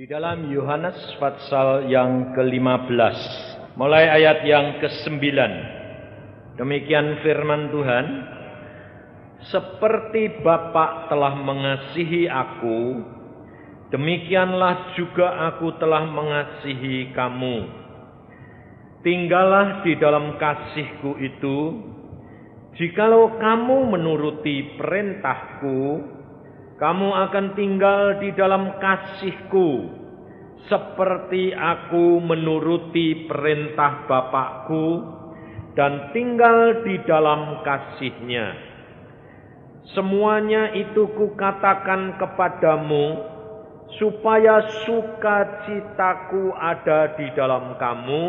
Di dalam Yohanes pasal yang ke-15, mulai ayat yang ke-9, demikian firman Tuhan, seperti Bapa telah mengasihi aku, demikianlah juga aku telah mengasihi kamu. Tinggallah di dalam kasihku itu. Jikalau kamu menuruti perintahku, kamu akan tinggal di dalam kasihku, seperti aku menuruti perintah Bapakku dan tinggal di dalam kasihnya. Semuanya itu kukatakan kepadamu, supaya sukacitaku ada di dalam kamu,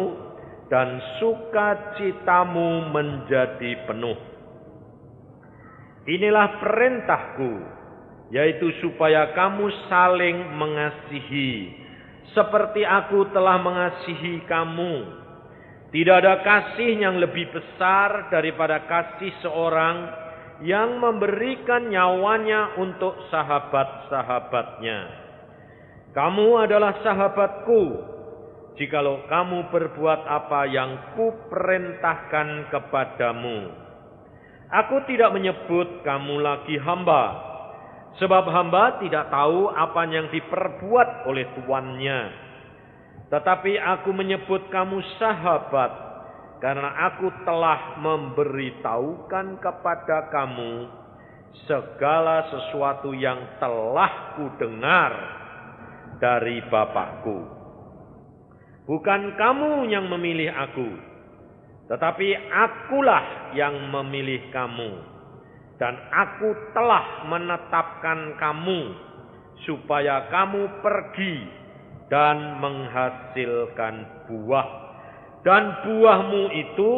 dan sukacitamu menjadi penuh. Inilah perintahku, yaitu supaya kamu saling mengasihi, seperti aku telah mengasihi kamu. Tidak ada kasih yang lebih besar daripada kasih seorang yang memberikan nyawanya untuk sahabat-sahabatnya. Kamu adalah sahabatku, jikalau kamu berbuat apa yang kuperintahkan kepadamu. Aku tidak menyebut kamu lagi hamba, sebab hamba tidak tahu apa yang diperbuat oleh tuannya. Tetapi aku menyebut kamu sahabat, karena aku telah memberitahukan kepada kamu segala sesuatu yang telah kudengar dari Bapakku. Bukan kamu yang memilih aku, tetapi akulah yang memilih kamu. Dan aku telah menetapkan kamu, supaya kamu pergi dan menghasilkan buah. Dan buahmu itu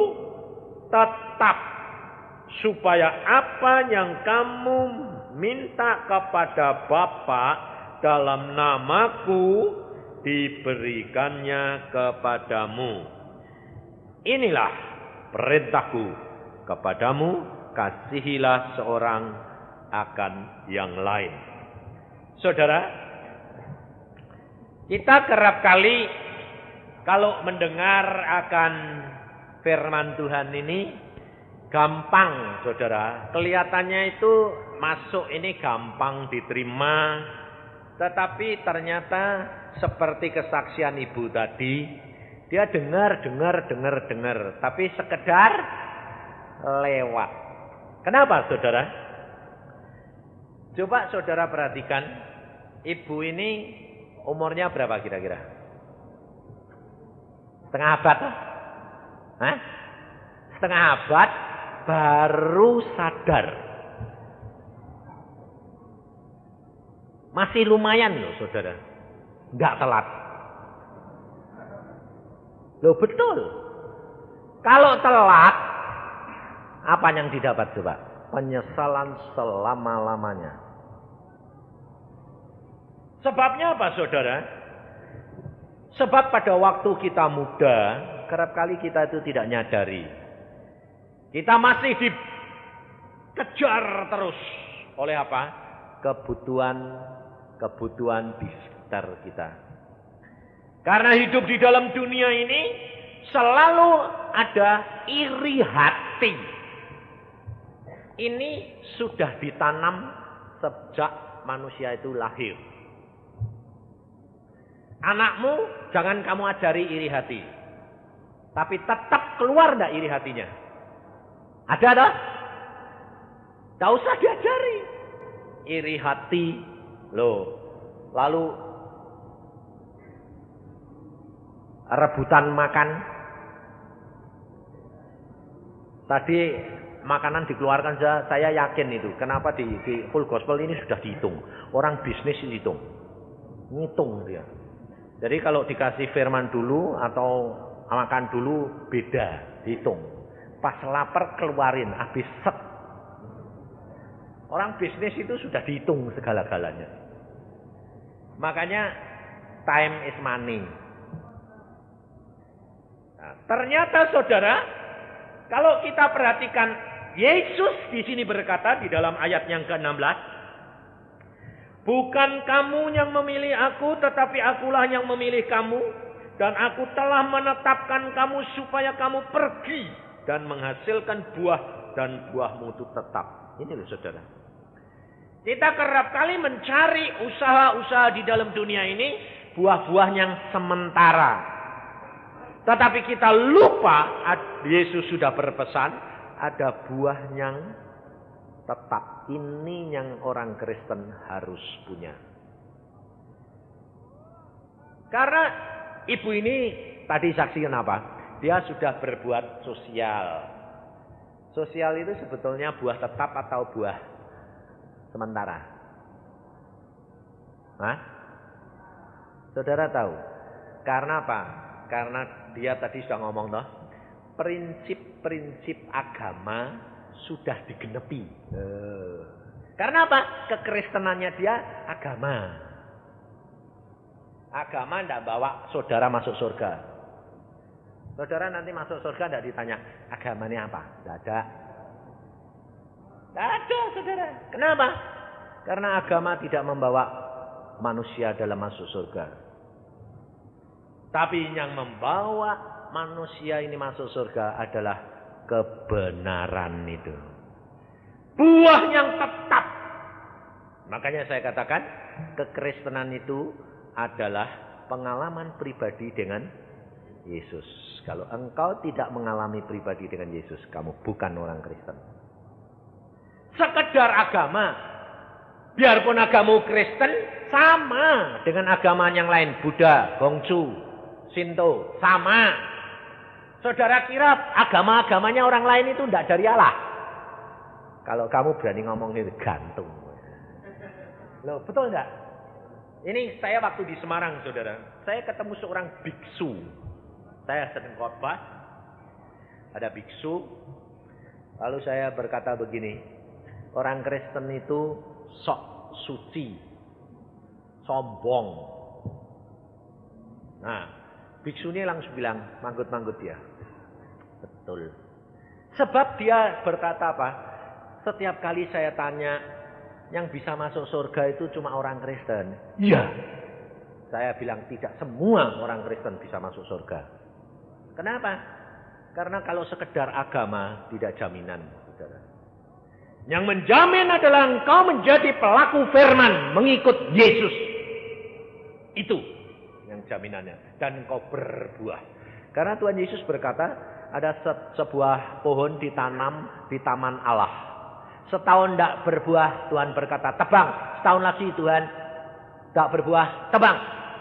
tetap, supaya apa yang kamu minta kepada Bapa dalam namaku, diberikannya kepadamu. Inilah perintahku kepadamu, kasihilah seorang akan yang lain. Saudara, kita kerap kali kalau mendengar akan firman Tuhan ini gampang, saudara. Kelihatannya itu masuk ini gampang diterima, tetapi ternyata seperti kesaksian ibu tadi, dia dengar, tapi sekedar lewat. Kenapa, saudara? Coba saudara perhatikan, ibu ini umurnya berapa kira-kira? Setengah abad? Hah? Setengah abad baru sadar. Masih lumayan loh, saudara. Nggak telat. Loh betul. Kalau telat, apa yang didapat coba? Penyesalan selama-lamanya. Sebabnya apa, saudara? Sebab pada waktu kita muda, kerap kali kita itu tidak nyadari. Kita masih dikejar terus oleh apa? Kebutuhan di sekitar kita. Karena hidup di dalam dunia ini selalu ada iri hati. Ini sudah ditanam sejak manusia itu lahir. Anakmu jangan kamu ajari iri hati. Tapi tetap keluar enggak iri hatinya? Ada tak? Tak usah diajari. Iri hati loh. Lalu rebutan makan. Tadi makanan dikeluarkan saja, saya yakin itu. Kenapa di full gospel ini sudah dihitung. Orang bisnis dihitung. Ngitung dia. Jadi kalau dikasih firman dulu atau makan dulu beda, hitung. Pas lapar keluarin, habis set. Orang bisnis itu sudah dihitung segala-galanya. Makanya time is money. Nah, ternyata saudara, kalau kita perhatikan, Yesus di sini berkata di dalam ayat yang ke-16, Bukan kamu yang memilih aku, tetapi akulah yang memilih kamu. Dan aku telah menetapkan kamu supaya kamu pergi dan menghasilkan buah, dan buahmu itu tetap. Ini loh saudara. Kita kerap kali mencari usaha-usaha di dalam dunia ini, buah-buah yang sementara. Tetapi kita lupa, Yesus sudah berpesan, ada buah yang tetap. Ini yang orang Kristen harus punya. Karena ibu ini tadi saksikan apa? Dia sudah berbuat sosial. Sosial itu sebetulnya buah tetap atau buah sementara? Hah? Saudara tahu? Karena apa? Karena dia tadi sudah ngomong toh, prinsip-prinsip agama sudah digenepi. Karena apa? Kekristenannya dia agama. Agama tidak bawa saudara masuk surga. Saudara nanti masuk surga tidak ditanya agamanya apa. Tidak ada. Tidak ada saudara. Kenapa? Karena agama tidak membawa manusia dalam masuk surga. Tapi yang membawa manusia ini masuk surga adalah kebenaran itu. Buah yang tetap. Makanya saya katakan, kekristenan itu adalah pengalaman pribadi dengan Yesus. Kalau engkau tidak mengalami pribadi dengan Yesus, kamu bukan orang Kristen. Sekedar agama. Biarpun agamamu Kristen, sama dengan agama yang lain. Buddha, Gongsu, Shinto, sama. Saudara kira agama-agamanya orang lain itu tidak dari Allah? Kalau kamu berani ngomong itu gantung. Loh, betul enggak? Ini saya waktu di Semarang, saudara. Saya ketemu seorang biksu. Saya sedang khotbah. Ada biksu. Lalu saya berkata begini. Orang Kristen itu sok suci. Sombong. Nah, biksu ini langsung bilang, manggut-manggut dia. Betul. Sebab dia berkata apa? Setiap kali saya tanya, yang bisa masuk surga itu cuma orang Kristen. Iya. Saya bilang tidak semua orang Kristen bisa masuk surga. Kenapa? Karena kalau sekedar agama tidak jaminan, saudara. Yang menjamin adalah engkau menjadi pelaku firman, mengikut Yesus. Itu yang jaminannya. Dan engkau berbuah. Karena Tuhan Yesus berkata, ada sebuah pohon ditanam di taman Allah. Setahun tidak berbuah, Tuhan berkata, tebang. Setahun lagi Tuhan tidak berbuah, tebang.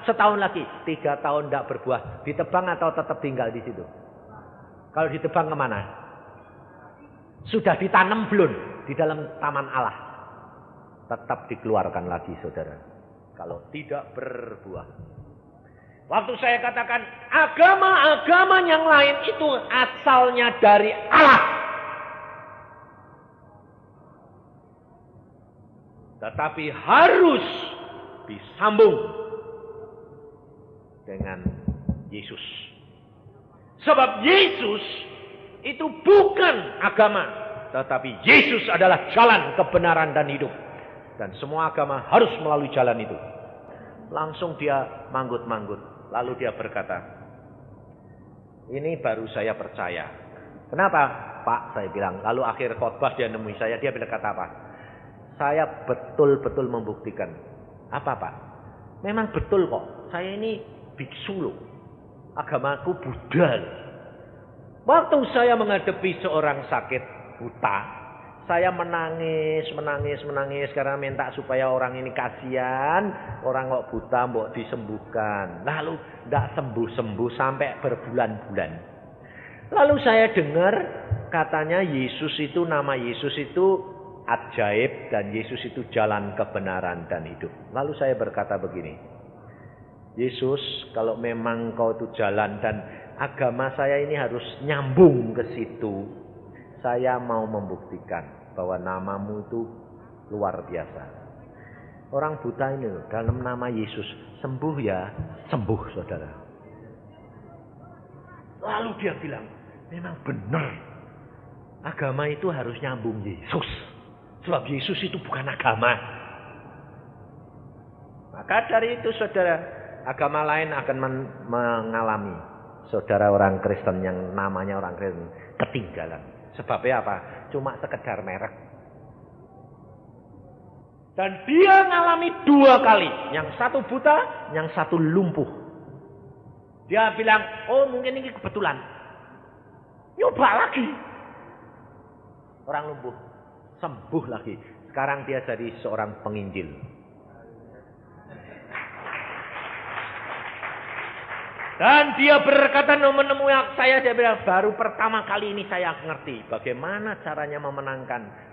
Setahun lagi, 3 tahun tidak berbuah. Ditebang atau tetap tinggal di situ? Kalau ditebang kemana? Sudah ditanam belum di dalam taman Allah? Tetap dikeluarkan lagi, saudara. Kalau tidak berbuah. Waktu saya katakan agama-agama yang lain itu asalnya dari Allah. Tetapi harus disambung dengan Yesus. Sebab Yesus itu bukan agama. Tetapi Yesus adalah jalan, kebenaran, dan hidup. Dan semua agama harus melalui jalan itu. Langsung dia manggut-manggut. Lalu dia berkata, ini baru saya percaya. Kenapa? Pak, saya bilang. Lalu akhir khotbah dia nemui saya. Dia bilang kata apa? Saya betul-betul membuktikan. Apa Pak? Memang betul kok. Saya ini biksu loh. Agamaku Buddha. Waktu saya menghadapi seorang sakit buta, saya menangis karena minta supaya orang ini kasihan, orang kok buta mbok disembuhkan. Lalu tidak sembuh-sembuh sampai berbulan-bulan. Lalu saya dengar katanya Yesus itu, nama Yesus itu ajaib dan Yesus itu jalan kebenaran dan hidup. Lalu saya berkata begini, Yesus, kalau memang kau itu jalan dan agama saya ini harus nyambung ke situ, saya mau membuktikan bahwa namamu itu luar biasa. Orang buta ini loh, dalam nama Yesus sembuh ya, sembuh saudara. Lalu dia bilang, memang benar. Agama itu harus nyambung Yesus. Sebab Yesus itu bukan agama. Maka dari itu saudara, agama lain akan mengalami saudara orang Kristen yang namanya orang Kristen ketinggalan. Sebabnya apa? Cuma sekedar merek. Dan dia ngalami 2 kali. Yang satu buta, yang satu lumpuh. Dia bilang, oh mungkin ini kebetulan. Nyoba lagi. Orang lumpuh. Sembuh lagi. Sekarang dia jadi seorang penginjil. Dan dia berkata menemui saya, dia bilang, baru pertama kali ini saya ngerti bagaimana caranya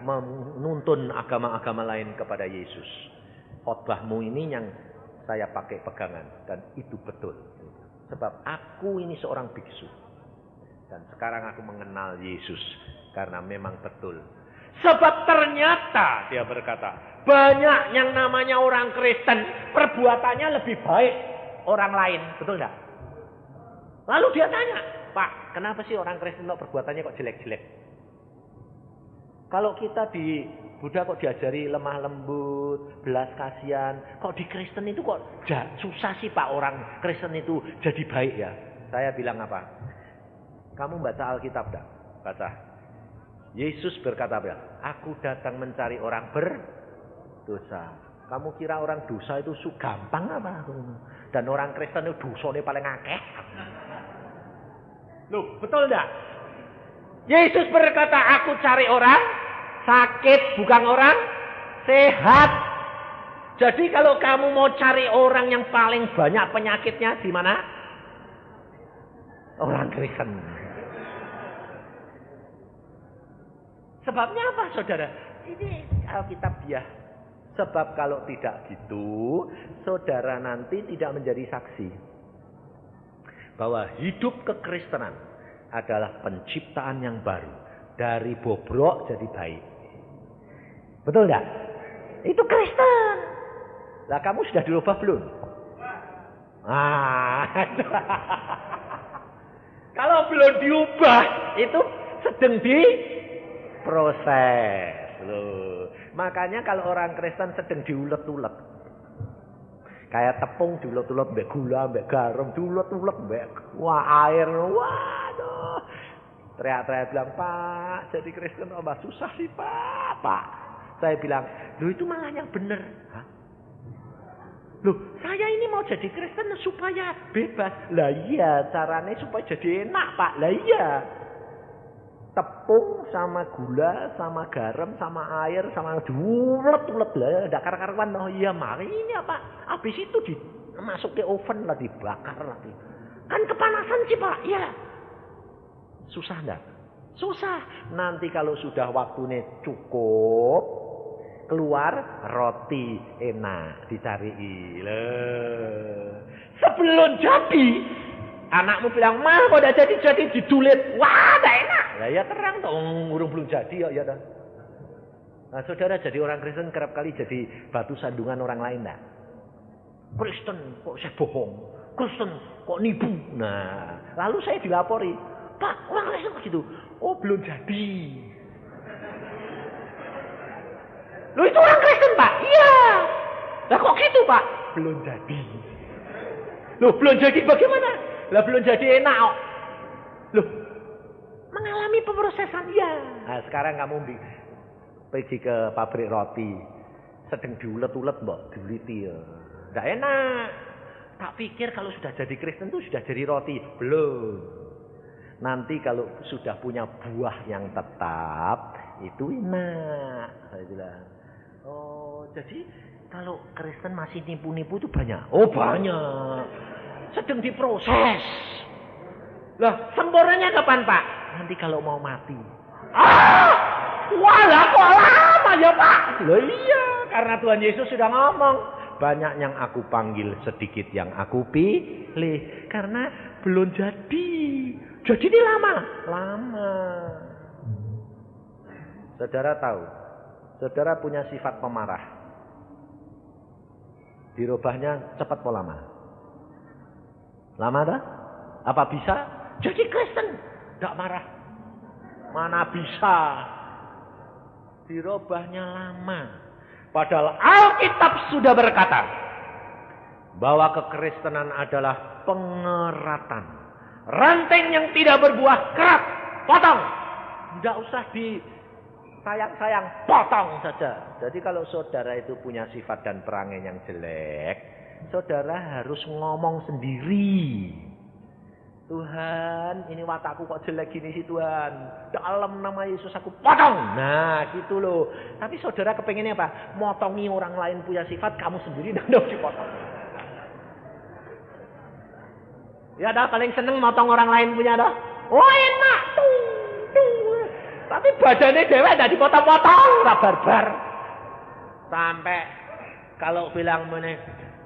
menuntun agama-agama lain kepada Yesus. Khotbahmu ini yang saya pakai pegangan, dan itu betul. Sebab aku ini seorang biksu. Dan sekarang aku mengenal Yesus, karena memang betul. Sebab ternyata, dia berkata, banyak yang namanya orang Kristen, perbuatannya lebih baik orang lain. Betul enggak? Lalu dia tanya, Pak, kenapa sih orang Kristen kok perbuatannya kok jelek-jelek? Kalau kita di Buddha kok diajari lemah lembut, belas kasihan. Kok di Kristen itu kok susah sih Pak orang Kristen itu jadi baik ya? Saya bilang apa? Kamu baca Alkitab enggak? Baca. Yesus berkata apa? Aku datang mencari orang berdosa. Kamu kira orang dosa itu gampang apa? Dan orang Kristen itu dosanya paling akeh. Loh, betul enggak? Yesus berkata, aku cari orang sakit, bukan orang sehat. Jadi kalau kamu mau cari orang yang paling banyak penyakitnya, di mana? Orang Kristen. Sebabnya apa, saudara? Ini Alkitab dia. Sebab kalau tidak gitu, saudara nanti tidak menjadi saksi bahwa hidup kekristenan adalah penciptaan yang baru. Dari bobrok jadi baik. Betul enggak? Itu Kristen. Lah kamu sudah dirubah belum? Kalau belum diubah, itu sedang diproses. Loh. Makanya kalau orang Kristen sedang diulet-ulet. Kayak tepung diulet-ulet mbek gula, mbek garam, diulet-ulet mbek air. Waduh. Teriak-teriak bilang, Pak, jadi Kristen tambah susah sih Pak. Saya bilang, loh itu malah yang benar. Hah? Loh, saya ini mau jadi Kristen supaya bebas. Lah iya, caranya supaya jadi enak Pak. Lah iya. Tepung sama gula, sama garam, sama air, sama diulet-ulet lah. Ada karuan. Oh iya, mari ini apa? Habis itu masuk ke oven lah, dibakar lagi. Kan kepanasan sih Pak. Iya. Susah enggak? Susah. Nanti kalau sudah waktunya cukup, keluar roti enak dicari. Sebelum jadi, anakmu bilang, "Ma, kok udah jadi didulit." Wah, enggak enak. Lah ya terang toh, urung belum jadi ya dah. Nah, saudara jadi orang Kristen kerap kali jadi batu sandungan orang lain enggak? Kristen kok saya bohong. Kristen kok nipu. Nah, lalu saya dilapori, "Pak, orang Kristen begitu." "Oh, belum jadi." "Loh, itu orang Kristen, Pak." "Iya." "Lah kok gitu, Pak?" "Belum jadi." "Loh, belum jadi bagaimana?" "Lah belum jadi enak kok." "Loh, mengalami pemrosesan ya." Nah, sekarang kamu pergi ke pabrik roti, sedang diulet-ulet mbok, diuliti ya. Enggak enak. Tak pikir kalau sudah jadi Kristen itu sudah jadi roti. Belum. Nanti kalau sudah punya buah yang tetap, itu enak. Saya bilang, oh jadi kalau Kristen masih nipu-nipu itu banyak? Oh banyak. Sedang diproses. Lah sempurnanya kapan Pak? Nanti kalau mau mati. Walah kok lama ya Pak? Loh iya, karena Tuhan Yesus sudah ngomong. Banyak yang aku panggil, sedikit yang aku pilih. Karena belum jadi. Jadi ini lama. Saudara tahu, saudara punya sifat pemarah. Dirubahnya cepat atau lama? Lama dah? Apa bisa? Jadi Kristen, tidak marah. Mana bisa? Dirubahnya lama. Padahal Alkitab sudah berkata, bahwa kekristenan adalah pengeratan. Ranting yang tidak berbuah kerat, potong. Tidak usah disayang-sayang, potong saja. Jadi kalau saudara itu punya sifat dan perangai yang jelek, saudara harus ngomong sendiri. Tuhan, ini watakku kok jelek gini sih Tuhan. Dalam nama Yesus aku potong. Nah gitu loh. Tapi saudara kepengennya apa? Motongi orang lain punya sifat, kamu sendiri tidak dipotong. Ya dah paling seneng motong orang lain punya dah. Oh enak tuh. Tapi badannya dewek tidak dipotong-potong. Barbar. Sampai kalau bilang meneh,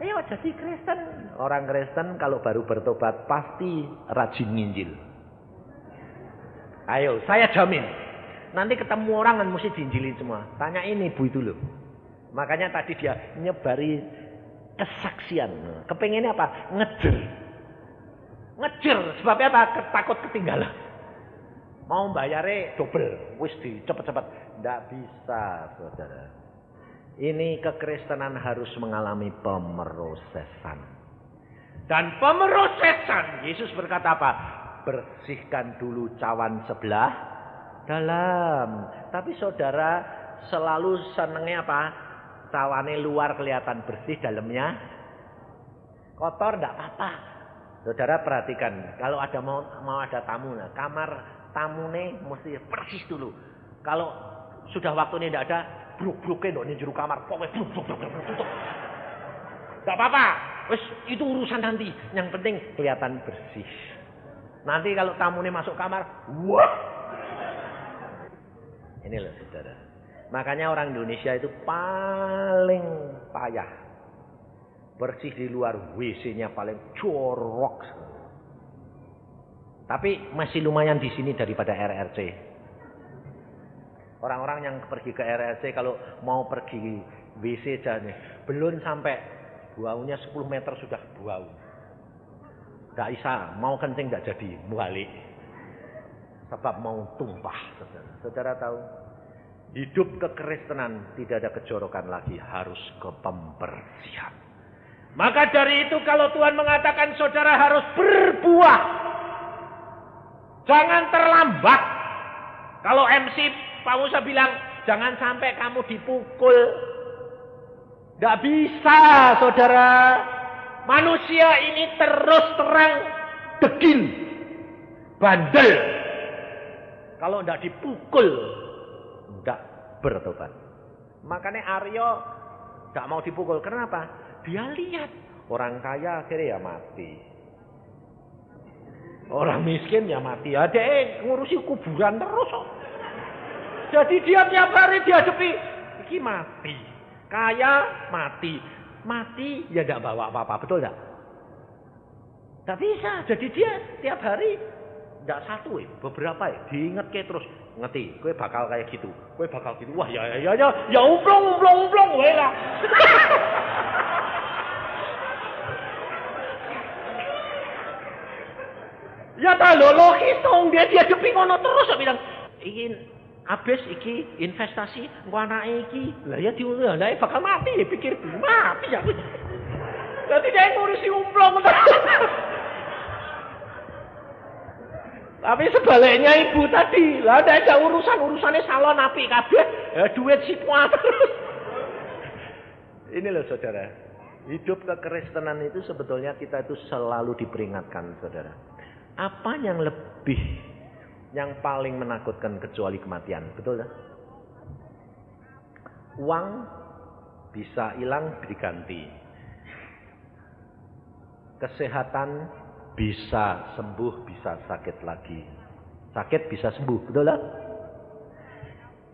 ayo jadi Kristen. Orang Kristen kalau baru bertobat pasti rajin nginjil. Ayo, saya jamin. Nanti ketemu orang kan mesti diinjilin semua. Tanya ini ibu itu loh. Makanya tadi dia nyebari kesaksian. Kepengennya apa? Ngejer. Sebabnya apa? Takut ketinggalan. Mau bayarnya double. Wis cepet-cepet. Tidak bisa, saudara. Ini kekristenan harus mengalami pemerosesan. Dan pemerosesan, Yesus berkata apa? Bersihkan dulu cawan sebelah dalam. Tapi saudara selalu senengnya apa? Cawannya luar kelihatan bersih, dalamnya kotor, tidak apa-apa. Saudara perhatikan, kalau ada mau ada tamu, nah, kamar tamune mesti persis dulu. Kalau sudah waktunya tidak ada, bruk-bruknya dok juru kamar, pokoknya bruk. Tidak apa-apa, wes itu urusan nanti. Yang penting kelihatan bersih. Nanti kalau tamune masuk kamar, wah, ini loh saudara. Makanya orang Indonesia itu paling payah. Bersih di luar, WC-nya paling jorok. Tapi masih lumayan di sini daripada RRC. Orang-orang yang pergi ke RRC kalau mau pergi WC aja nih, belum sampai baunya 10 meter sudah bau. Gak bisa, mau kencing gak jadi, balik. Sebab mau tumpah. Saudara tahu, hidup kekristenan tidak ada kejorokan lagi, harus ke pembersihan. Maka dari itu kalau Tuhan mengatakan saudara harus berbuah, jangan terlambat. Kalau MC Pak Musa bilang jangan sampai kamu dipukul, tidak bisa saudara. Manusia ini terus terang degil, bandel. Kalau tidak dipukul, tidak bertobat. Makanya Aryo tidak mau dipukul. Kenapa? Dia lihat orang kaya akhirnya ya mati. Orang miskin ya mati. Ada ngurusi kuburan terus. Jadi dia tiap hari dihadapi, iki mati. Kaya mati. Mati ya tidak bawa apa-apa. Betul tidak? Tidak bisa. Jadi dia tiap hari tidak satu beberapa diingat ke terus. Ngerti, gue bakal kayak gitu. Gue bakal gitu. Wah ya umplong gue lah. Ya tak logis dong, dia dihadapi ngono terus bilang, iki habis iki investasi engko anake iki. Lah ya diundang bakal mati, pikir mati ya. Berarti dia ngurusi umplong terus. Tapi sebaliknya ibu tadi, lah ada urusannya salon apik kabeh, duit sipua terus. Ini loh saudara, hidup kekristenan itu sebetulnya kita itu selalu diperingatkan saudara. Apa yang lebih, yang paling menakutkan kecuali kematian, betul tak? Uang bisa hilang diganti. Kesehatan bisa sembuh, bisa sakit lagi. Sakit bisa sembuh, betul tak?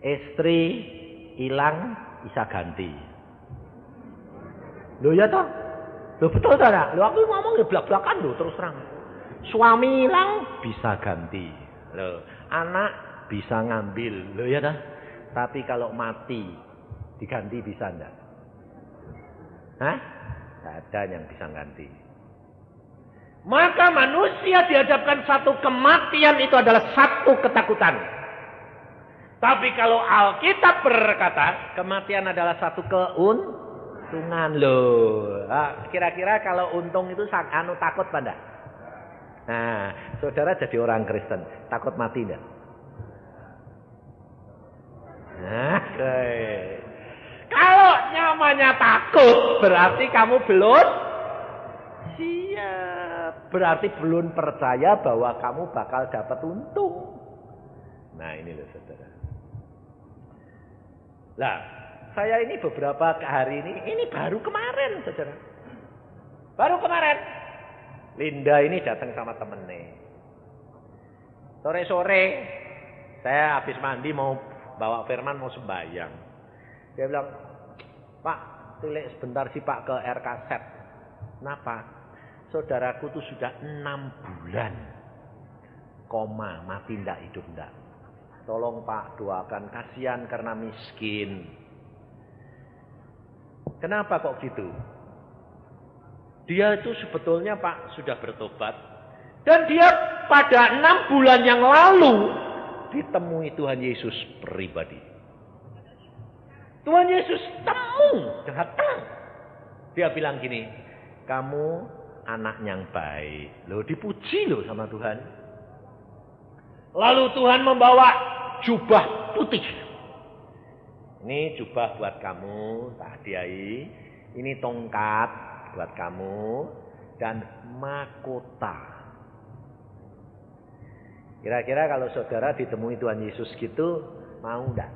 Istri hilang bisa ganti. Loh ya toh? Loh betul tak? Loh aku ngomong ya belak-belakan loh terus terang. Suami hilang bisa ganti. Loh, anak bisa ngambil. Loh ya dah. Tapi kalau mati diganti bisa enggak? Hah? Tidak ada yang bisa ganti. Maka manusia dihadapkan satu kematian itu adalah satu ketakutan. Tapi kalau Alkitab berkata kematian adalah satu Untungan loh. Kira-kira kalau untung itu takut apa enggak? Nah, saudara jadi orang Kristen, takut mati enggak? Nah, kalau namanya takut, berarti kamu belum siap. Berarti belum percaya bahwa kamu bakal dapat untung. Nah, ini loh saudara. Lah, saya ini beberapa hari ini baru kemarin saudara. Baru kemarin. Linda ini datang sama temennya. Sore-sore, saya habis mandi mau bawa Firman mau sembahyang. Dia bilang, Pak, tulis sebentar sih Pak ke RK Set. Kenapa? Saudaraku tuh sudah 6 bulan. Koma, mati ndak, hidup ndak. Tolong Pak, doakan, kasihan karena miskin. Kenapa kok gitu? Dia itu sebetulnya Pak sudah bertobat. Dan dia pada 6 bulan yang lalu ditemui Tuhan Yesus pribadi. Tuhan Yesus datang. Dia bilang gini, kamu anak yang baik. Loh, dipuji loh sama Tuhan. Lalu Tuhan membawa jubah putih. Ini jubah buat kamu, tak hadiahi. Ini tongkat buat kamu dan mahkota. Kira-kira kalau saudara ditemui Tuhan Yesus gitu, mau enggak?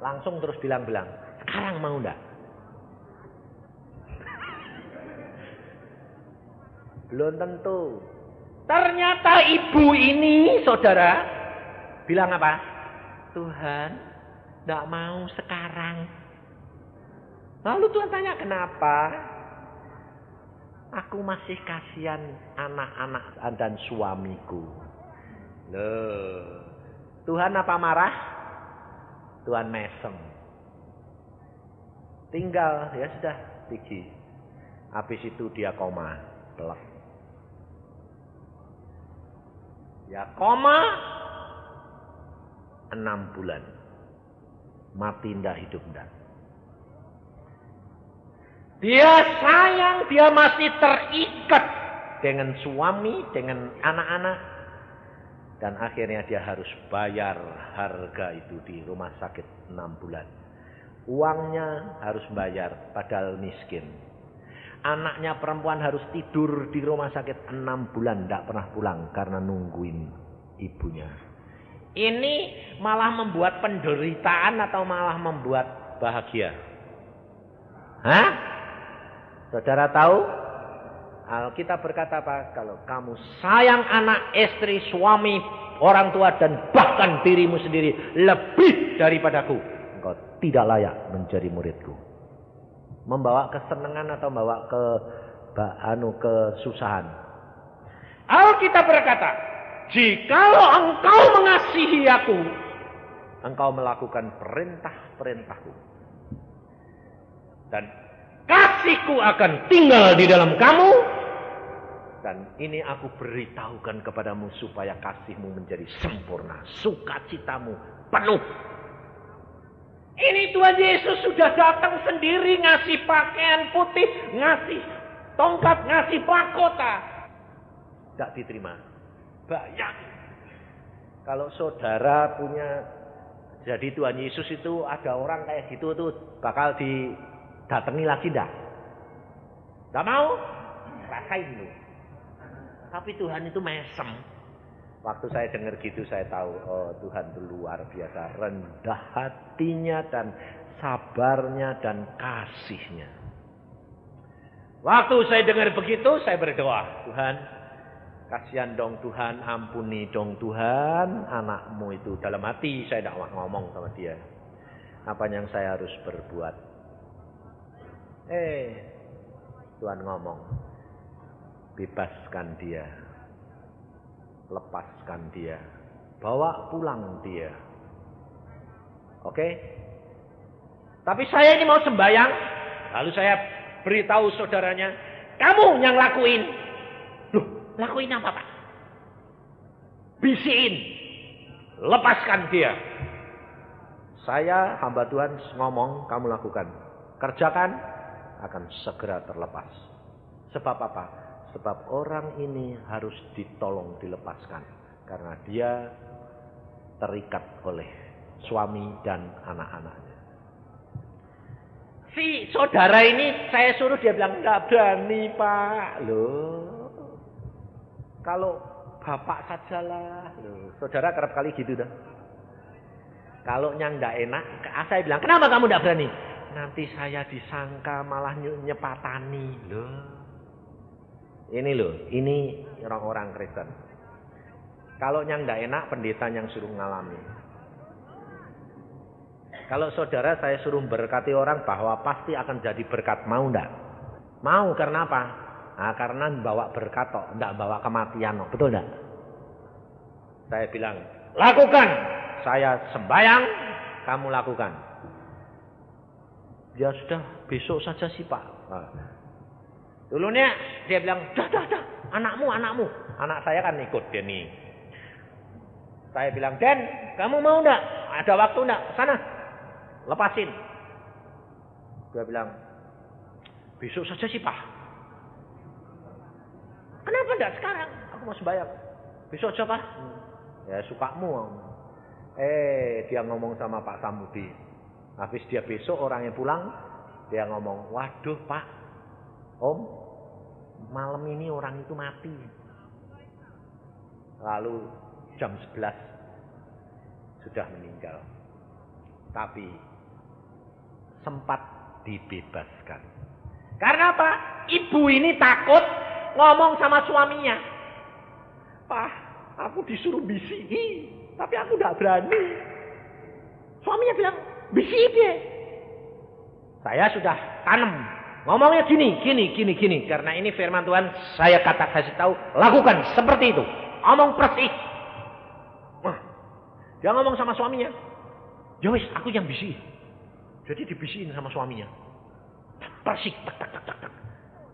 Langsung terus bilang-bilang, sekarang mau enggak? Belum tentu. Ternyata ibu ini, saudara, bilang apa? Tuhan, enggak mau sekarang. Lalu Tuhan tanya, kenapa? Aku masih kasihan anak-anak dan suamiku. Loh, Tuhan apa marah? Tuhan mesem. Tinggal, ya sudah, pergi. Habis itu dia koma, pelak. Ya koma 6 bulan. Mati ndak, hidup ndak. Dia sayang, dia masih terikat dengan suami, dengan anak-anak. Dan akhirnya dia harus bayar harga itu di rumah sakit 6 bulan. Uangnya harus bayar, padahal miskin. Anaknya perempuan harus tidur di rumah sakit 6 bulan, tidak pernah pulang karena nungguin ibunya. Ini malah membuat penderitaan atau malah membuat bahagia? Hah? Saudara tahu? Alkitab berkata apa? Kalau kamu sayang anak, istri, suami, orang tua dan bahkan dirimu sendiri lebih daripadaku, engkau tidak layak menjadi muridku. Membawa kesenangan atau membawa kesusahan. Alkitab berkata, jikalau engkau mengasihi aku, engkau melakukan perintah-perintahku. Dan kasihku akan tinggal di dalam kamu. Dan ini aku beritahukan kepadamu supaya kasihmu menjadi sempurna. Sukacitamu penuh. Ini Tuhan Yesus sudah datang sendiri ngasih pakaian putih. Ngasih tongkat, ngasih mahkota. Tidak diterima. Bayang. Kalau saudara punya, jadi Tuhan Yesus itu ada orang kayak gitu tuh bakal datangi lagi dah. Gak mau? Rasain lu. Tapi Tuhan itu mesem. Waktu saya dengar gitu saya tahu, oh Tuhan itu luar biasa. Rendah hatinya dan sabarnya dan kasihnya. Waktu saya dengar begitu saya berdoa, Tuhan kasihan dong Tuhan, ampuni dong Tuhan anakmu itu. Dalam hati saya tidak ngomong sama dia. Apa yang saya harus berbuat? Tuhan ngomong, bebaskan dia, lepaskan dia, bawa pulang dia. Oke? Tapi saya ini mau sembahyang, lalu saya beritahu saudaranya, kamu yang lakuin. Loh, lakuin apa Pak? Bisiin, lepaskan dia. Saya hamba Tuhan ngomong, kamu lakukan. Kerjakan, akan segera terlepas. Sebab apa? Sebab orang ini harus ditolong, dilepaskan. Karena dia terikat oleh suami dan anak-anaknya. Si saudara ini saya suruh, dia bilang, enggak berani Pak. Loh, kalau bapak sajalah. Loh, saudara kerap kali gitu dah. Kalau yang enggak enak, saya bilang, kenapa kamu enggak berani? Nanti saya disangka malah nyepatani. Loh. Ini orang-orang Kristen. Kalau yang enggak enak, pendeta yang suruh ngalami. Kalau saudara saya suruh berkati orang bahwa pasti akan jadi berkat, mau enggak? Mau, karena apa? Nah, karena bawa berkat kok, enggak bawa kematian kok. Betul enggak? Saya bilang, lakukan. Saya sembahyang, kamu lakukan. Ya sudah, besok saja sih Pak. Nah. Dulunya dia bilang, dah, anakmu. Anak saya kan ikut Denny. Saya bilang, Den, kamu mau enggak? Ada waktu enggak? Sana, lepasin. Dia bilang, besok saja sih Pak. Kenapa enggak sekarang? Aku mau sembahyang. Besok aja Pak. Ya sukamu. Dia ngomong sama Pak Samudi. Habis dia besok orangnya pulang, dia ngomong, waduh Pak, Om, malam ini orang itu mati. Lalu jam 11 sudah meninggal. Tapi sempat dibebaskan. Karena apa? Ibu ini takut ngomong sama suaminya. Pak, aku disuruh bisiki, tapi aku tidak berani. Suaminya bilang, bisiki dia. Saya sudah tanam. Ngomongnya gini. Karena ini firman Tuhan, saya kasih tahu, lakukan seperti itu. Omong persis. Wah, dia ngomong sama suaminya. Ya wis, aku yang bisiki. Jadi dibisikin sama suaminya. Persis, tak.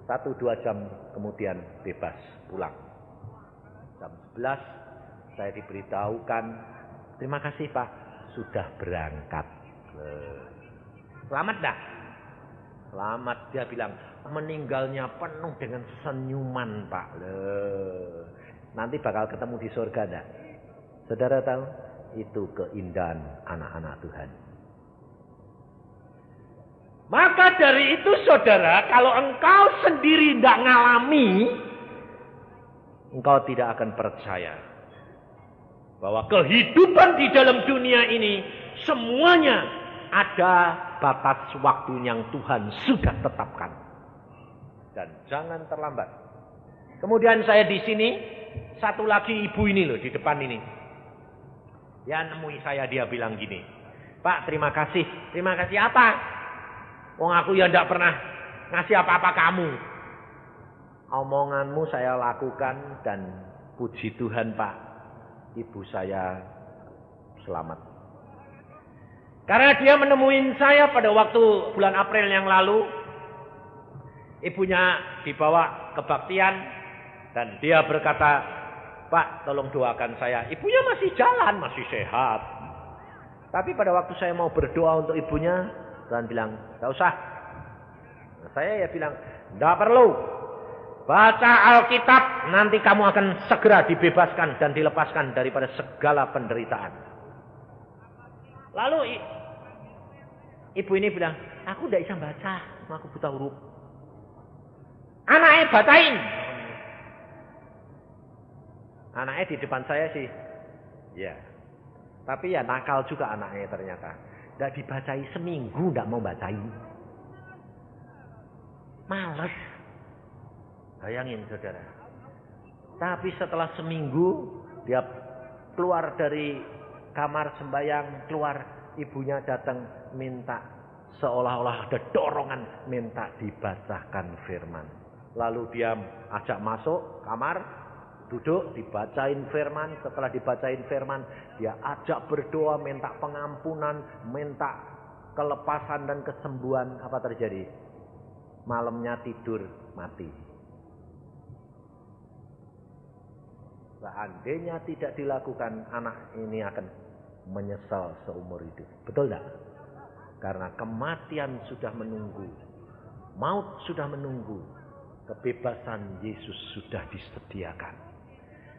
1-2 jam kemudian bebas pulang. Jam 11 saya diberitahukan, terima kasih Pak, sudah berangkat. Selamat dah. Selamat, dia bilang, meninggalnya penuh dengan senyuman Pak. Nanti bakal ketemu di surga dah. Saudara tahu, itu keindahan anak-anak Tuhan. Maka dari itu saudara, kalau engkau sendiri tidak ngalami, engkau tidak akan percaya bahwa kehidupan di dalam dunia ini semuanya ada batas waktu yang Tuhan sudah tetapkan. Dan jangan terlambat. Kemudian saya di sini, satu lagi ibu ini loh di depan ini. Dia nemui saya, dia bilang gini, Pak, terima kasih. Terima kasih apa? Wong aku ya tidak pernah ngasih apa-apa kamu. Omonganmu saya lakukan dan puji Tuhan Pak, ibu saya selamat. Karena dia menemuin saya pada waktu bulan April yang lalu. Ibunya dibawa kebaktian dan dia berkata, Pak tolong doakan saya. Ibunya masih jalan, masih sehat. Tapi pada waktu saya mau berdoa untuk ibunya, Tuhan bilang, tidak usah. Nah, saya ya bilang, tidak perlu. Baca Alkitab, nanti kamu akan segera dibebaskan dan dilepaskan daripada segala penderitaan. Lalu ibu ini bilang, aku tidak bisa baca, aku buta huruf. Anaknya bacain. Anaknya di depan saya sih, ya. Tapi ya nakal juga anaknya ternyata. Tidak dibacai seminggu, tidak mau bacain. Males. Bayangin saudara. Tapi setelah seminggu, dia keluar dari kamar sembahyang, keluar, ibunya datang minta, seolah-olah ada dorongan, minta dibacakan firman. Lalu dia ajak masuk kamar, duduk, dibacain firman. Setelah dibacain firman, dia ajak berdoa, minta pengampunan, minta kelepasan dan kesembuhan. Apa terjadi? Malamnya tidur mati. Seandainya tidak dilakukan, anak ini akan menyesal seumur hidup. Betul tidak? Karena kematian sudah menunggu, maut sudah menunggu, kebebasan Yesus sudah disediakan.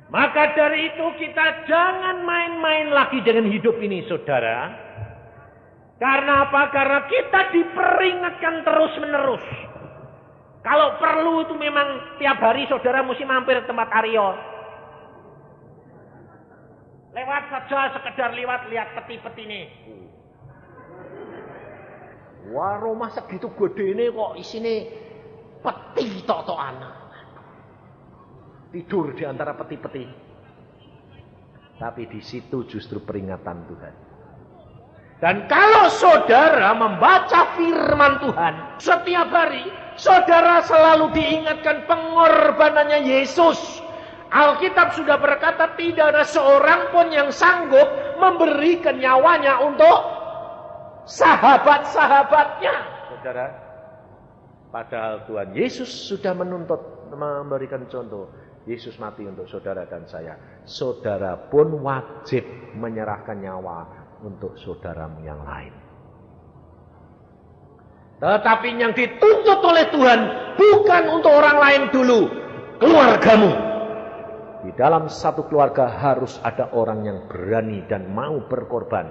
Maka dari itu kita jangan main-main lagi dengan hidup ini, saudara. Karena apa? Karena kita diperingatkan terus-menerus. Kalau perlu itu memang tiap hari saudara mesti mampir ke tempat Aryo. Lewat saja, sekedar lewat lihat peti-peti ini. Wah, rumah segitu gede ini kok isine peti tok-tokan. Tidur di antara peti-peti. Tapi di situ justru peringatan Tuhan. Dan kalau saudara membaca firman Tuhan setiap hari, saudara selalu diingatkan pengorbanannya Yesus. Alkitab sudah berkata tidak ada seorang pun yang sanggup memberikan nyawanya untuk sahabat-sahabatnya. Saudara, padahal Tuhan Yesus sudah menuntut, memberikan contoh. Yesus mati untuk saudara dan saya. Saudara pun wajib menyerahkan nyawa untuk saudaramu yang lain. Tetapi yang dituntut oleh Tuhan bukan untuk orang lain dulu, keluargamu. Di dalam satu keluarga harus ada orang yang berani dan mau berkorban,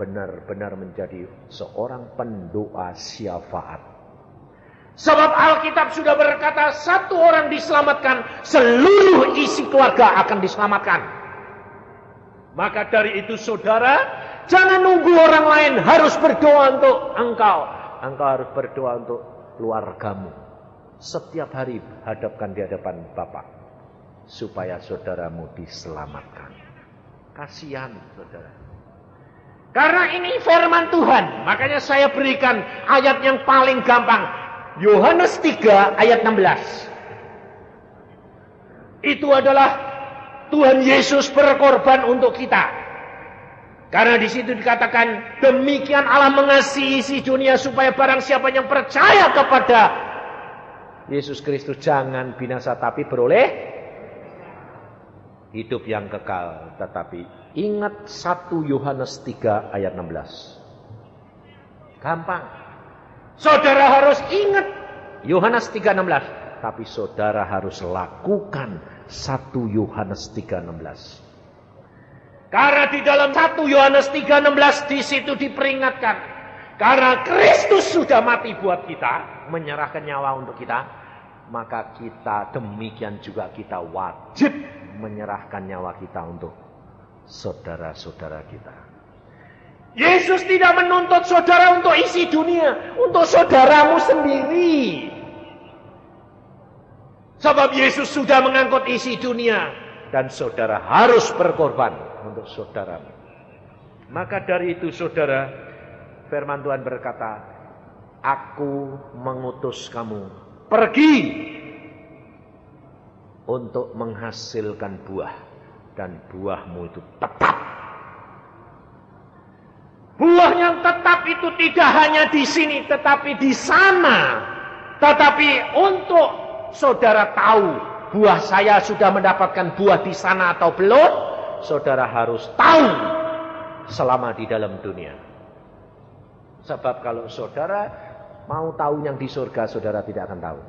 benar-benar menjadi seorang pendoa syafaat. Sebab Alkitab sudah berkata satu orang diselamatkan, seluruh isi keluarga akan diselamatkan. Maka dari itu saudara, jangan nunggu orang lain, harus berdoa untuk engkau. Engkau harus berdoa untuk keluargamu. Setiap hari hadapkan di hadapan Bapa, supaya saudaramu diselamatkan. Kasihan saudara. Karena ini firman Tuhan, makanya saya berikan ayat yang paling gampang. Yohanes 3 ayat 16. Itu adalah Tuhan Yesus berkorban untuk kita. Karena di situ dikatakan demikian Allah mengasihi isi dunia supaya barang siapa yang percaya kepada Yesus Kristus jangan binasa tapi beroleh hidup yang kekal. Tetapi ingat 1 Yohanes 3 ayat 16. Gampang. Saudara harus ingat Yohanes 3:16, tapi saudara harus lakukan 1 Yohanes 3:16. Karena di dalam 1 Yohanes 3:16 di situ diperingatkan, karena Kristus sudah mati buat kita, menyerahkan nyawa untuk kita, maka kita demikian juga kita wajib menyerahkan nyawa kita untuk saudara-saudara kita. Yesus tidak menuntut saudara untuk isi dunia, untuk saudaramu sendiri. Sebab Yesus sudah mengangkut isi dunia dan saudara harus berkorban untuk saudaramu. Maka dari itu saudara, firman Tuhan berkata, aku mengutus kamu pergi untuk menghasilkan buah dan buahmu itu tetap. Buah yang tetap itu tidak hanya di sini, tetapi di sana. Tetapi untuk saudara tahu, buah saya sudah mendapatkan buah di sana atau belum, saudara harus tahu selama di dalam dunia. Sebab kalau saudara mau tahu yang di surga, saudara tidak akan tahu.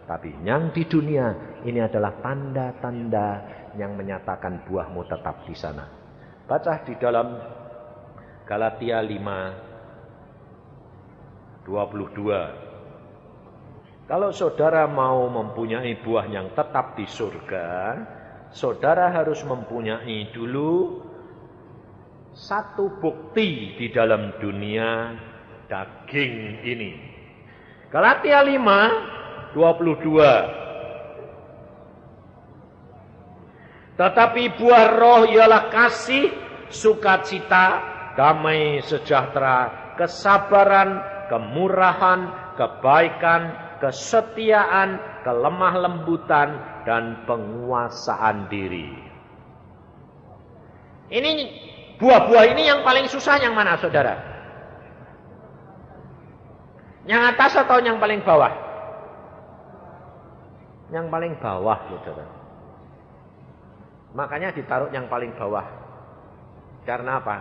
Tapi yang di dunia, ini adalah tanda-tanda yang menyatakan buahmu tetap di sana. Baca di dalam Galatia 5:22. Kalau saudara mau mempunyai buah yang tetap di surga, saudara harus mempunyai dulu satu bukti di dalam dunia daging ini. Galatia 5:22. Tetapi buah roh ialah kasih, sukacita, damai sejahtera, kesabaran, kemurahan, kebaikan, kesetiaan, kelemah lembutan, dan penguasaan diri. Ini buah-buah ini yang paling susah yang mana saudara? Yang atas atau yang paling bawah? Yang paling bawah saudara. Makanya ditaruh yang paling bawah. Karena apa?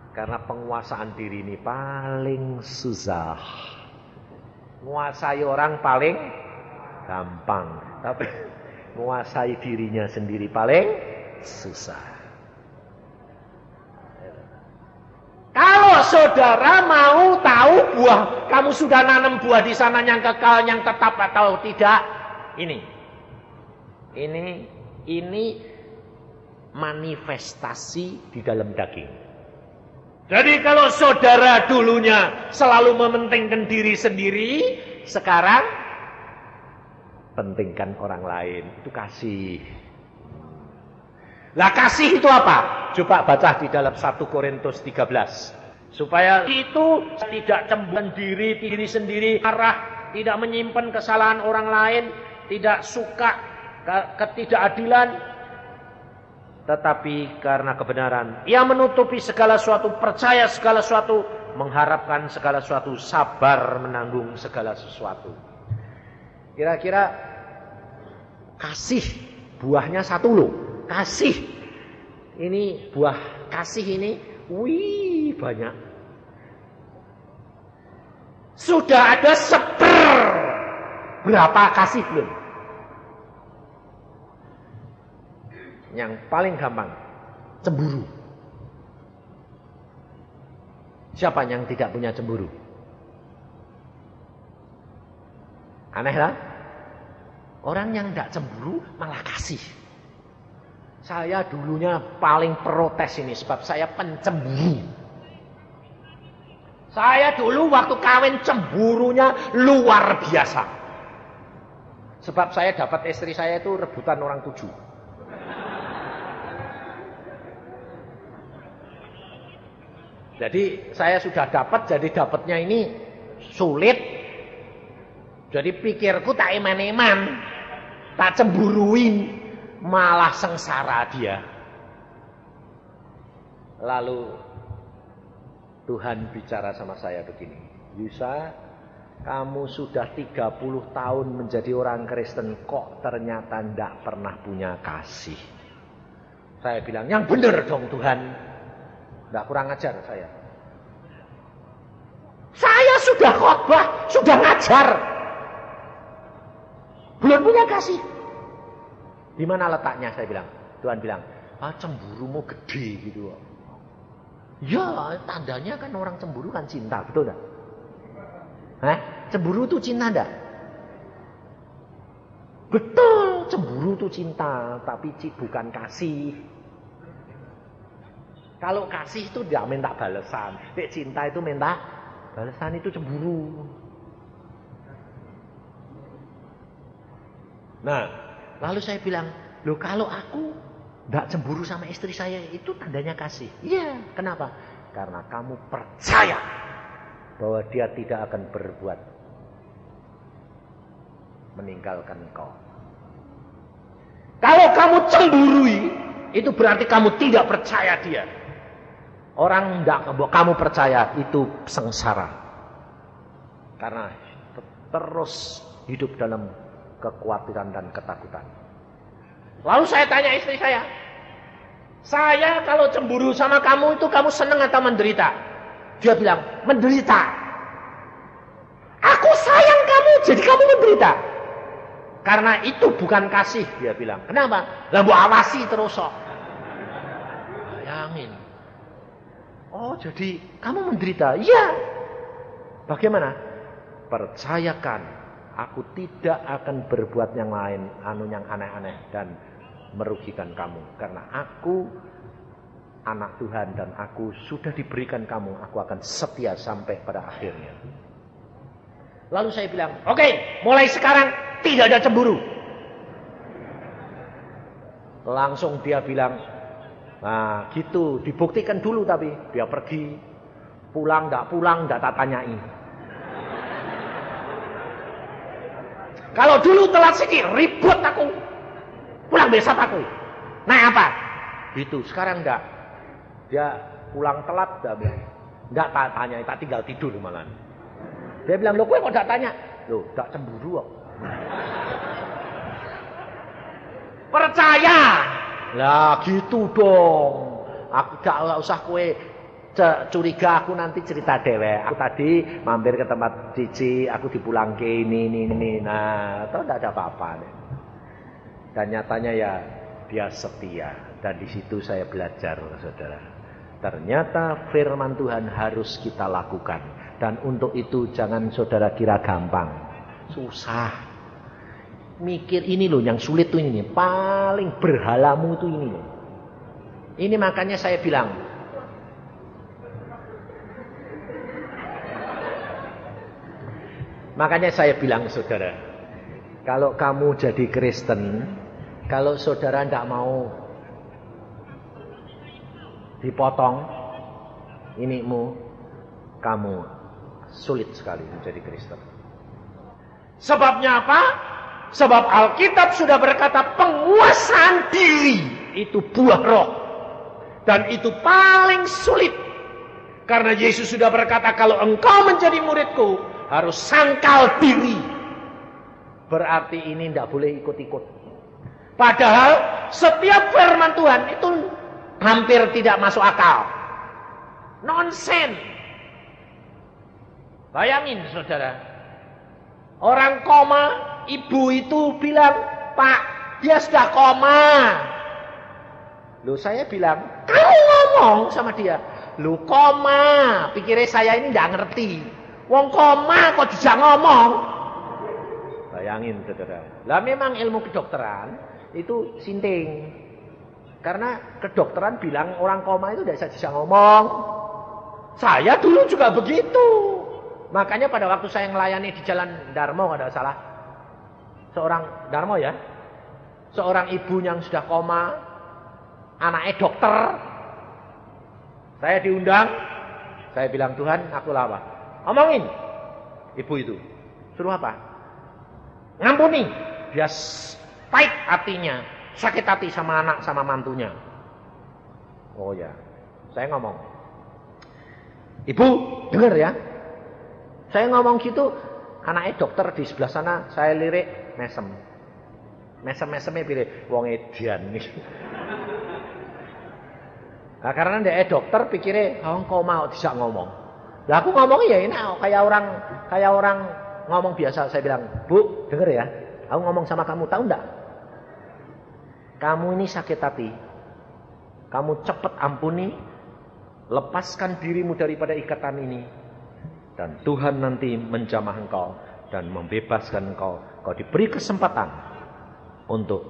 Karena penguasaan diri ini paling susah. Menguasai orang paling gampang, tapi menguasai dirinya sendiri paling susah. Kalau saudara mau tahu buah, kamu sudah nanam buah di sana yang kekal, yang tetap atau tidak, ini manifestasi di dalam daging. Jadi kalau saudara dulunya selalu mementingkan diri sendiri, sekarang pentingkan orang lain. Itu kasih. Lah kasih itu apa? Coba baca di dalam 1 Korintus 13. Supaya itu tidak cemburuan diri sendiri, marah, tidak menyimpan kesalahan orang lain, tidak suka ketidakadilan, tetapi karena kebenaran ia menutupi segala sesuatu, percaya segala sesuatu, mengharapkan segala sesuatu, sabar menanggung segala sesuatu. Kira-kira kasih buahnya satu loh. Kasih ini, buah kasih ini wih banyak. Sudah ada berapa kasih belum? Yang paling gampang, cemburu. Siapa yang tidak punya cemburu? Aneh lah. Orang yang tidak cemburu malah kasih. Saya dulunya paling protes ini sebab saya pencemburu. Saya dulu waktu kawin cemburunya luar biasa. Sebab saya dapat istri saya itu rebutan orang 7. Jadi saya sudah dapat, jadi dapatnya ini sulit. Jadi pikirku tak eman-eman, tak cemburuin, malah sengsara dia. Lalu Tuhan bicara sama saya begini, Yusa, kamu sudah 30 tahun menjadi orang Kristen, kok ternyata tidak pernah punya kasih. Saya bilang, yang benar dong Tuhan. Tidak kurang ajar saya. Saya sudah khotbah, sudah ngajar. Belum punya kasih. Di mana letaknya saya bilang? Tuhan bilang, cemburumu gede gitu. Ya, tandanya kan orang cemburu kan cinta, betul enggak? Cemburu itu cinta enggak? Betul, cemburu itu cinta, tapi bukan kasih. Kalau kasih itu tidak minta balasan. Cinta itu minta balasan, itu cemburu. Nah, lalu saya bilang, loh kalau aku tidak cemburu sama istri saya, itu tandanya kasih. Iya, kenapa? Karena kamu percaya bahwa dia tidak akan berbuat meninggalkan engkau. Kalau kamu cemburui, itu berarti kamu tidak percaya dia. Orang tidak kamu percaya itu sengsara. Karena terus hidup dalam kekhawatiran dan ketakutan. Lalu saya tanya istri saya kalau cemburu sama kamu itu kamu senang atau menderita? Dia bilang, menderita. Aku sayang kamu, jadi kamu menderita. Karena itu bukan kasih, dia bilang. Kenapa? Lah mbok awasi terus kok. Bayangin. Oh, jadi kamu menderita? Iya. Bagaimana? Percayakan, aku tidak akan berbuat yang lain, yang aneh-aneh dan merugikan kamu. Karena aku anak Tuhan dan aku sudah diberikan kamu, aku akan setia sampai pada akhirnya. Lalu saya bilang, oke, mulai sekarang tidak ada cemburu. Langsung dia bilang, nah gitu, dibuktikan dulu tapi. Dia pergi, pulang enggak tak tanyai. Kalau dulu telat sedikit, ribut aku. Pulang besok aku. Nah apa? Gitu, sekarang enggak. Dia pulang telat, enggak tak tanyai, tak tinggal tidur malah. Dia bilang, loh gue kok enggak tanya? Loh, enggak cemburu kok. Percaya. Lah gitu dong. Aku gak usah kowe curiga aku nanti cerita dewek. Aku tadi mampir ke tempat Cici, aku dipulangke ini. Nah, atau tidak ada apa-apa. Dan nyatanya ya dia setia. Dan di situ saya belajar, saudara. Ternyata firman Tuhan harus kita lakukan. Dan untuk itu jangan saudara kira gampang. Susah. Mikir ini loh, yang sulit tuh ini. Paling berhalamu tuh ini loh. Ini makanya saya bilang. Makanya saya bilang saudara. Kalau kamu jadi Kristen. Kalau saudara tidak mau dipotong inimu, kamu sulit sekali menjadi Kristen. Sebabnya apa? Sebab Alkitab sudah berkata penguasaan diri itu buah roh. Dan itu paling sulit. Karena Yesus sudah berkata kalau engkau menjadi muridku harus sangkal diri. Berarti ini tidak boleh ikut-ikut. Padahal setiap firman Tuhan itu hampir tidak masuk akal. Nonsen. Bayangin saudara. Orang koma, ibu itu bilang, Pak, dia sudah koma. Loh saya bilang, kamu ngomong sama dia. Loh koma, pikirnya saya ini tidak ngerti. Wong koma kok bisa ngomong. Bayangin saudara. Lah memang ilmu kedokteran itu sinting. Karena kedokteran bilang orang koma itu tidak bisa ngomong. Saya dulu juga begitu. Makanya pada waktu saya melayani di Jalan Darmo, tidak salah. Seorang Darmo ya. Seorang ibu yang sudah koma. Anaknya dokter. Saya diundang. Saya bilang, Tuhan aku apa? Omongin. Ibu itu. Suruh apa? Ngampuni. Dia pahit hatinya, sakit hati sama anak sama mantunya. Oh ya, saya ngomong, Ibu dengar ya, saya ngomong gitu, anaknya dokter di sebelah sana, saya lirik mesem-mesemnya pilih, wong edian nih. Nah, karena dia dokter pikirnya, kau mau bisa ngomong. Lah aku ngomong ya ini kayak orang ngomong biasa. Saya bilang, Bu dengar ya, aku ngomong sama kamu, tahu enggak? Kamu ini sakit hati. Kamu cepat ampuni. Lepaskan dirimu daripada ikatan ini. Dan Tuhan nanti menjamah engkau. Dan membebaskan engkau. Kau diberi kesempatan. Untuk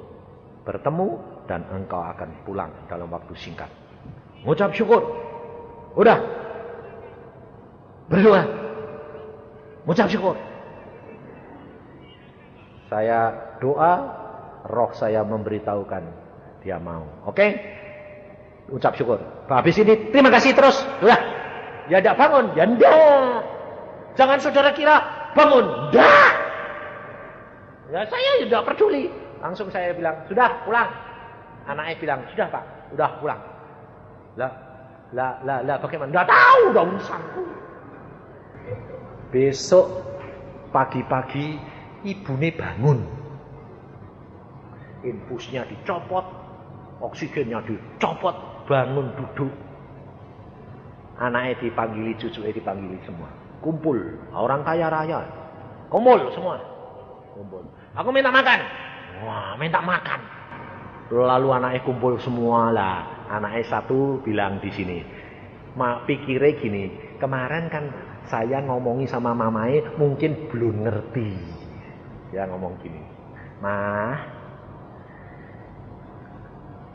bertemu. Dan engkau akan pulang dalam waktu singkat. Ngucap syukur. Udah. Berdoa. Ngucap syukur. Saya doa. Roh saya memberitahukan dia mau. Oke? Ucap syukur. Habis ini terima kasih terus. Udah. Ya tidak bangun. Ya enggak. Jangan saudara kira bangun. Enggak. Ya saya tidak peduli. Langsung saya bilang, sudah pulang. Anaknya bilang, sudah Pak. Udah pulang. Lah bagaimana? Enggak tahu udah urusanku. Besok pagi-pagi ibune bangun. Infusnya dicopot, oksigennya dicopot, bangun duduk. Anaknya dipanggili, cucunya dipanggili semua. Kumpul, orang kaya raya. Kumpul semua. Kumpul. Aku minta makan. Wah, minta makan. Lalu anaknya kumpul semua lah. Anaknya satu bilang di sini. Pikirnya gini, kemarin kan saya ngomongi sama mamanya mungkin belum ngerti. Dia ngomong gini.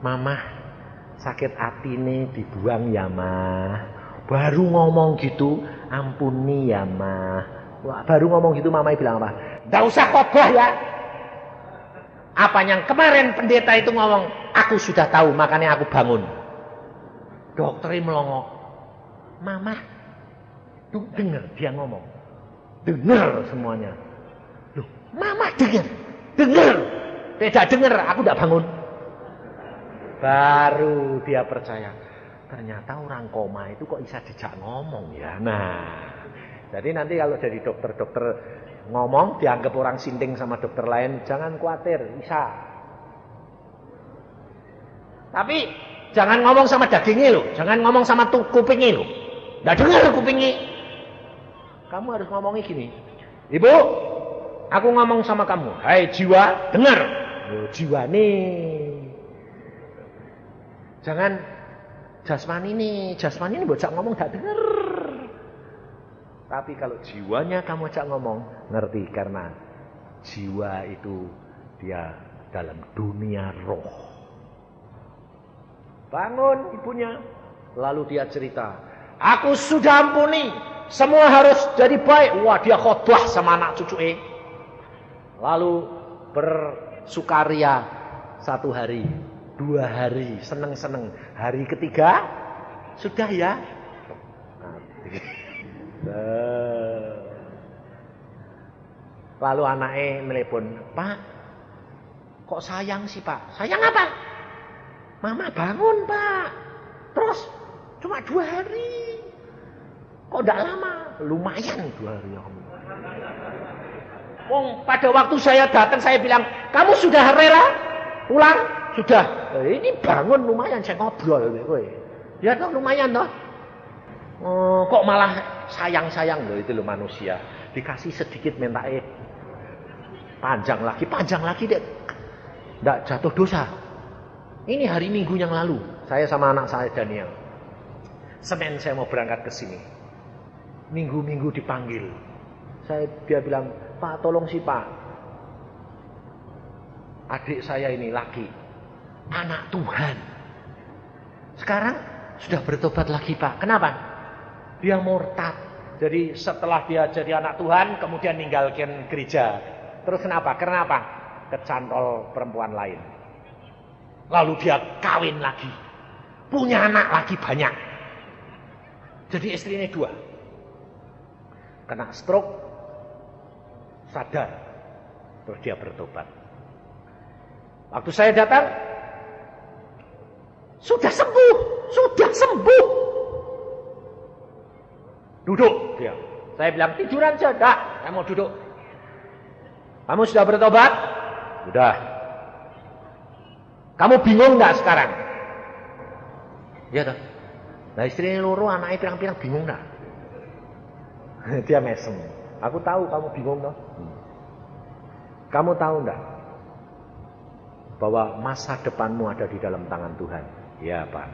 Mama sakit hati nih dibuang ya Mah. Baru ngomong gitu, ampuni ya Mah. Wah, baru ngomong gitu Mama bilang apa? Nggak usah khotbah ya. Apa yang kemarin pendeta itu ngomong, aku sudah tahu makanya aku bangun. Dokternya melongo. Mama, tuh dengar dia ngomong. Dengar semuanya. Loh, Mama dengar. Dengar. Tidak dengar, aku tidak bangun. Baru dia percaya. Ternyata orang koma itu kok bisa dijak ngomong ya. Nah, jadi nanti kalau jadi dokter-dokter ngomong dianggap orang sinting sama dokter lain, jangan khawatir, bisa. Tapi jangan ngomong sama dagingnya loh, jangan ngomong sama kupingnya loh. Nggak dengar kupingnya. Kamu harus ngomongnya gini. Ibu, aku ngomong sama kamu. Hai jiwa, dengar. Jiwa nih. Jangan jasmani nih bocah ngomong gak denger. Tapi kalau jiwanya kamu ajak ngomong, ngerti karena jiwa itu dia dalam dunia roh. Bangun ibunya, lalu dia cerita, aku sudah ampuni, semua harus jadi baik. Wah, dia khotbah sama anak cucunya. Lalu bersukaria 1 hari, 2 hari, seneng-seneng. Hari ketiga, sudah ya. Lalu anaknya telepon, Pak, kok sayang sih Pak? Sayang apa? Mama bangun Pak. Terus cuma 2 hari. Kok enggak lama? Lumayan 2 hari. Pada waktu saya datang saya bilang, kamu sudah rela pulang? Sudah. Ini bangun lumayan, saya ngobrol. Ya toh lumayan toh. Kok malah sayang-sayang loh itu loh manusia. Dikasih sedikit minta panjang lagi deh. Nggak jatuh dosa. Ini hari Minggu yang lalu, saya sama anak saya Daniel. Senin saya mau berangkat ke sini. Minggu dipanggil. Dia bilang, Pak tolong sih Pak. Adik saya ini laki, anak Tuhan. Sekarang sudah bertobat lagi Pak. Kenapa? Dia murtad. Jadi setelah dia jadi anak Tuhan, kemudian ninggalkan gereja. Terus kenapa? Kenapa? Kecantol perempuan lain. Lalu dia kawin lagi. Punya anak lagi banyak. Jadi istrinya 2. Kena stroke, sadar. Terus dia bertobat. Waktu saya datang, sudah sembuh. Duduk dia. Saya bilang tiduran saja. Saya mau duduk. Kamu sudah bertobat? Sudah. Kamu bingung enggak sekarang? Iya toh. Nah istrinya loro, anaknya pirang-pirang bingung enggak? Dia mesem. Aku tahu kamu bingung toh. Kamu tahu enggak bahwa masa depanmu ada di dalam tangan Tuhan? Ya Pak.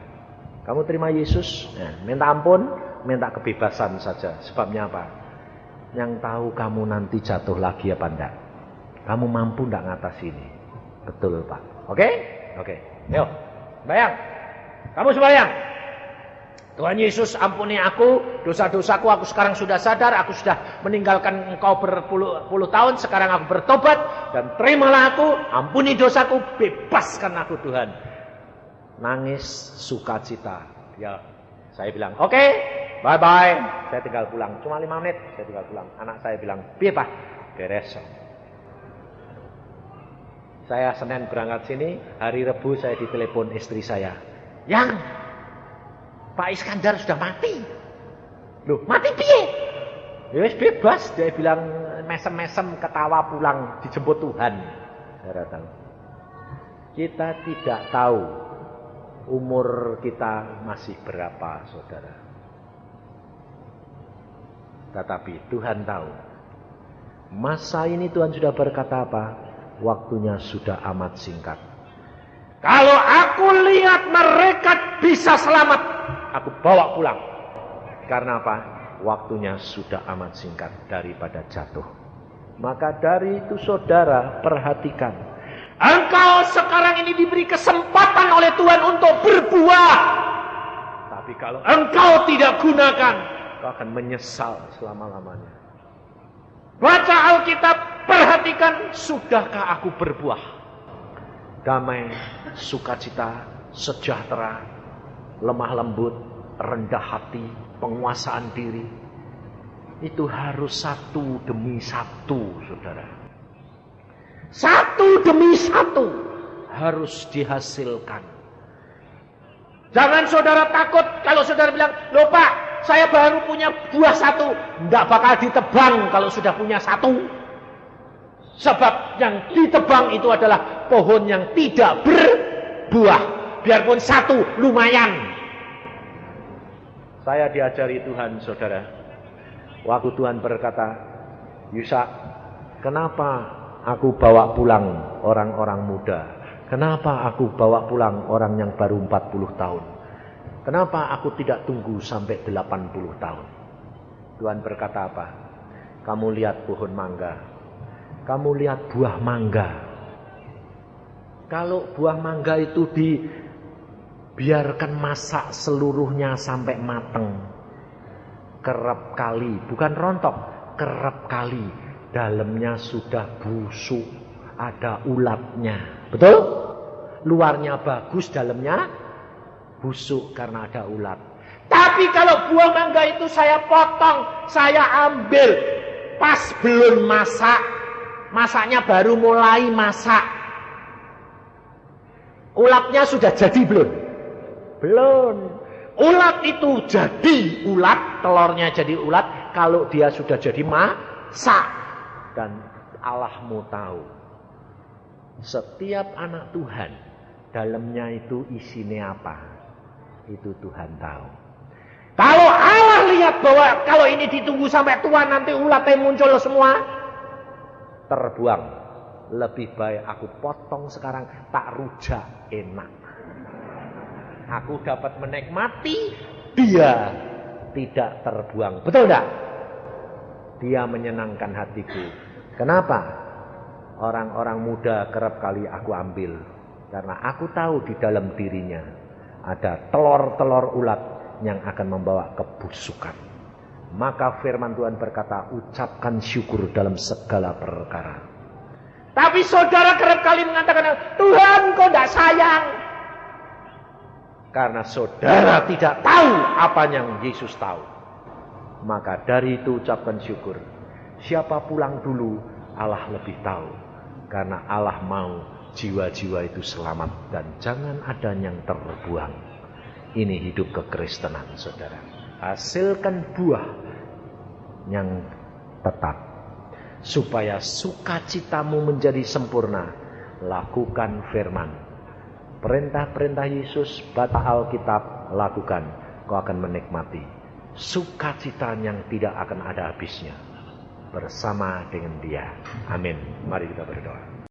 Kamu terima Yesus, minta ampun, minta kebebasan saja. Sebabnya apa? Yang tahu kamu nanti jatuh lagi apa enggak? Kamu mampu enggak ngatasi ini? Betul Pak. Oke? Yuk, bayang. Kamu sembahyang. Tuhan Yesus ampuni aku, dosa-dosaku aku sekarang sudah sadar, aku sudah meninggalkan engkau berpuluh-puluh tahun, sekarang aku bertobat, dan terimalah aku, ampuni dosaku, bebaskan aku Tuhan. Nangis sukacita. Ya, saya bilang, oke, bye-bye. Saya tinggal pulang, cuma 5 menit, saya tinggal pulang. Anak saya bilang, piye Pak? Beres. Saya Senin berangkat sini, hari Rebu saya ditelepon istri saya. Yang Pak Iskandar sudah mati. Loh, mati piye? Ya wis bebas, dia bilang mesem-mesem ketawa pulang dijemput Tuhan. Saudara tahu. Kita tidak tahu umur kita masih berapa, Saudara. Tetapi Tuhan tahu. Masa ini Tuhan sudah berkata apa? Waktunya sudah amat singkat. Kalau aku lihat mereka bisa selamat, aku bawa pulang. Karena apa? Waktunya sudah amat singkat daripada jatuh. Maka dari itu saudara perhatikan. Engkau sekarang ini diberi kesempatan oleh Tuhan untuk berbuah. Tapi kalau engkau tidak gunakan, engkau akan menyesal selama-lamanya. Baca Alkitab, perhatikan, sudahkah aku berbuah? Damai, sukacita, sejahtera, lemah lembut, rendah hati, penguasaan diri. Itu harus 1 demi 1, saudara. 1 demi 1 harus dihasilkan. Jangan saudara takut kalau saudara bilang, loh Pak, saya baru punya buah 1. Tidak bakal ditebang kalau sudah punya 1. Sebab yang ditebang itu adalah pohon yang tidak berbuah. Biarpun 1 lumayan. Saya diajari Tuhan, saudara. Waktu Tuhan berkata, Yusak, kenapa aku bawa pulang orang-orang muda? Kenapa aku bawa pulang orang yang baru 40 tahun? Kenapa aku tidak tunggu sampai 80 tahun? Tuhan berkata apa? Kamu lihat pohon mangga. Kamu lihat buah mangga. Kalau buah mangga itu dibiarkan masak seluruhnya sampai mateng, kerap kali, bukan rontok, kerap kali dalamnya sudah busuk, ada ulatnya. Betul? Luarnya bagus, dalamnya busuk karena ada ulat. Tapi kalau buah mangga itu saya potong, saya ambil pas belum masak, masaknya baru mulai masak, ulatnya sudah jadi belum? Belum. Ulat itu jadi ulat, telurnya jadi ulat kalau dia sudah jadi masak. Dan Allahmu tahu, setiap anak Tuhan dalamnya itu isinya apa, itu Tuhan tahu. Kalau Allah lihat bahwa kalau ini ditunggu sampai tua nanti ulatnya muncul semua, terbuang. Lebih baik aku potong sekarang, tak rujak, enak. Aku dapat menikmati, dia tidak terbuang. Betul enggak? Dia menyenangkan hatiku. Kenapa? Orang-orang muda kerap kali aku ambil. Karena aku tahu di dalam dirinya ada telur-telur ulat yang akan membawa kebusukan. Maka firman Tuhan berkata, ucapkan syukur dalam segala perkara. Tapi saudara kerap kali mengatakan, Tuhan kok tidak sayang. Karena saudara tidak tahu apa yang Yesus tahu. Maka dari itu ucapkan syukur. Siapa pulang dulu, Allah lebih tahu. Karena Allah mau jiwa-jiwa itu selamat dan jangan ada yang terbuang. Ini hidup kekristenan, saudara. Hasilkan buah yang tetap. Supaya sukacitamu menjadi sempurna. Lakukan firman. Perintah-perintah Yesus, baca Alkitab, lakukan. Kau akan menikmati sukacita yang tidak akan ada habisnya bersama dengan Dia. Amin. Mari kita berdoa.